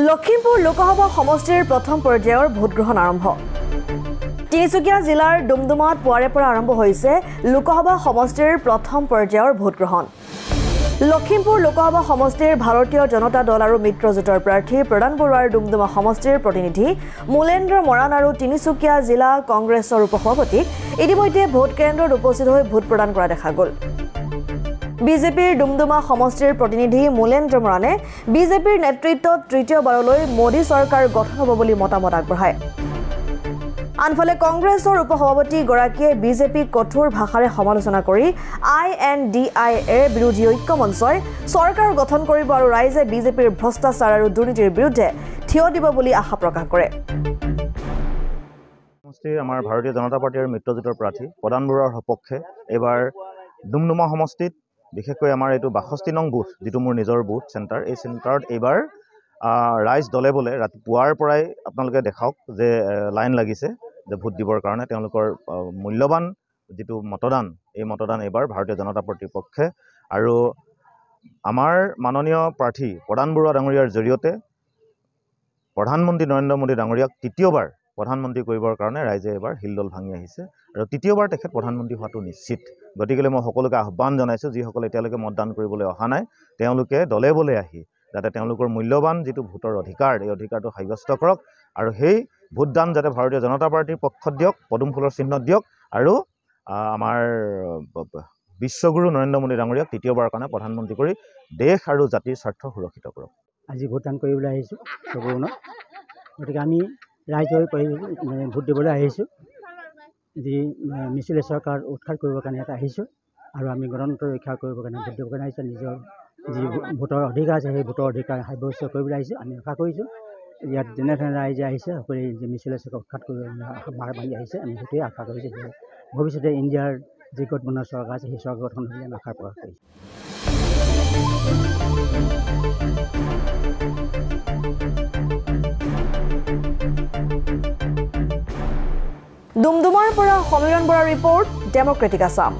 লখিমপুৰ লোকসভা সমষ্টিৰ প্ৰথম পৰ্যায়ৰ ভোটগ্ৰহণ আৰম্ভ। তিনিচুকীয়া জিলাৰ ডুমডুমাত পুৱাৰে পৰা আৰম্ভ হৈছে লোকসভা সমষ্টিৰ প্ৰথম পৰ্যায়ৰ ভোটগ্ৰহণ। লখিমপুৰ লোকসভা সমষ্টিৰ ভাৰতীয় জনতা দল আৰু মিত্ৰজোঁটৰ প্ৰাৰ্থী প্ৰদান বৰুৱাৰ ডুমডুমা সমষ্টিৰ প্ৰতিনিধি মূলেন্দ্ৰ মৰাণ আৰু তিনিচুকীয়া জিলা কংগ্ৰেছৰ উপসভাপতিক ইতিমধ্যে ভোট কেন্দ্ৰত উপস্থিত হৈ ভোট প্ৰদান কৰা দেখা গ'ল। বিজেপিৰ ডুমডুমা সমষ্টিৰ প্ৰতিনিধি মূলেন্দ্ৰ মৰাণে বিজেপিৰ নেতৃত্বত তৃতীয়বাৰলৈ মোদী চৰকাৰ গঠন হ'ব বুলি মতামত আগবঢ়ায়। আনফালে কংগ্ৰেছৰ উপসভাপতিগৰাকীয়ে বিজেপিক কঠোৰ ভাষাৰে সমালোচনা কৰি INDIA বিৰোধী ঐক্য মঞ্চই চৰকাৰ গঠন কৰিব আৰু ৰাইজে বিজেপিৰ ভ্ৰষ্টাচাৰ আৰু দুৰ্নীতিৰ বিৰুদ্ধে থিয় দিব বুলি আশা প্ৰকাশ কৰে। আমাৰ ভাৰতীয় জনতা পাৰ্টি আৰু মিত্ৰজোঁটৰ প্ৰাৰ্থী প্ৰদান বৰুৱাৰ সপক্ষে এইবাৰ ডুমডুমা সমষ্টিত বিশেষকৈ আমাৰ এইটো 62 নং বুথ, যিটো মোৰ নিজৰ বুথ চেণ্টাৰ, এই চেণ্টাৰত এইবাৰ ৰাইজ দলে বলে ৰাতিপুৱাৰ পৰাই আপোনালোকে দেখাওক যে লাইন লাগিছে যে ভোট দিবৰ কাৰণে। তেওঁলোকৰ মূল্যৱান যিটো মতদান, এই মতদান এইবাৰ ভাৰতীয় জনতা পাৰ্টিৰ পক্ষে আৰু আমাৰ মাননীয় প্ৰাৰ্থী প্ৰদান বৰুৱা ডাঙৰীয়াৰ জৰিয়তে প্ৰধানমন্ত্ৰী নৰেন্দ্ৰ মোদী ডাঙৰীয়াক তৃতীয়বাৰ প্ৰধানমন্ত্ৰী কৰিবৰ কাৰণে ৰাইজে এইবাৰ হিলদল ভাঙি আহিছে আৰু তৃতীয়বাৰ তেখেত প্ৰধানমন্ত্ৰী হোৱাটো নিশ্চিত। গতিকে মই সকলোকে আহ্বান জনাইছোঁ, যিসকলে এতিয়ালৈকে মতদান কৰিবলৈ অহা নাই, তেওঁলোকে দলে বলে আহি যাতে তেওঁলোকৰ মূল্যৱান যিটো ভোটৰ অধিকাৰ, এই অধিকাৰটো সাব্যস্ত কৰক আৰু সেই ভোটদান যাতে ভাৰতীয় জনতা পাৰ্টিৰ পক্ষত দিয়ক, পদুম ফুলৰ চিহ্নত দিয়ক আৰু আমাৰ বিশ্বগুৰু নৰেন্দ্ৰ মোদী ডাঙৰীয়াক তৃতীয়বাৰৰ কাৰণে প্ৰধানমন্ত্ৰী কৰি দেশ আৰু জাতিৰ স্বাৰ্থ সুৰক্ষিত কৰক। আজি ভোটদান কৰিবলৈ আহিছোঁ চকুৰণত, গতিকে আমি ৰাইজৰ ভোট দিবলৈ আহিছোঁ। যি মিছিলে চৰকাৰ উৎখাত কৰিবৰ কাৰণে ইয়াত আহিছোঁ আৰু আমি গণতন্ত্ৰ ৰক্ষা কৰিবৰ কাৰণে ভোট দিবৰ কাৰণে আহিছোঁ। নিজৰ যি ভোটৰ অধিকাৰ আছে সেই ভোটৰ অধিকাৰ সাব্যস্ত কৰিবলৈ আহিছোঁ। আমি আশা কৰিছোঁ ইয়াত যেনেধৰণে ৰাইজে আহিছে সকলোৱে যি মিছিলে চৰকাৰ উৎখাত কৰিবলৈ মাৰ মাৰি আহিছে, আমি সেইটোৱে আশা কৰিছোঁ যে ভৱিষ্যতে ইণ্ডিয়াৰ যি গঠবন্ধন চৰকাৰ আছে সেই চৰকাৰ গঠন হ'বলৈ আমি আশা প্ৰকাশ কৰিছোঁ। ডুমডুমাৰ পৰা সমীৰণ বৰাৰ ৰিপৰ্ট, ডেমক্ৰেটিক আছাম।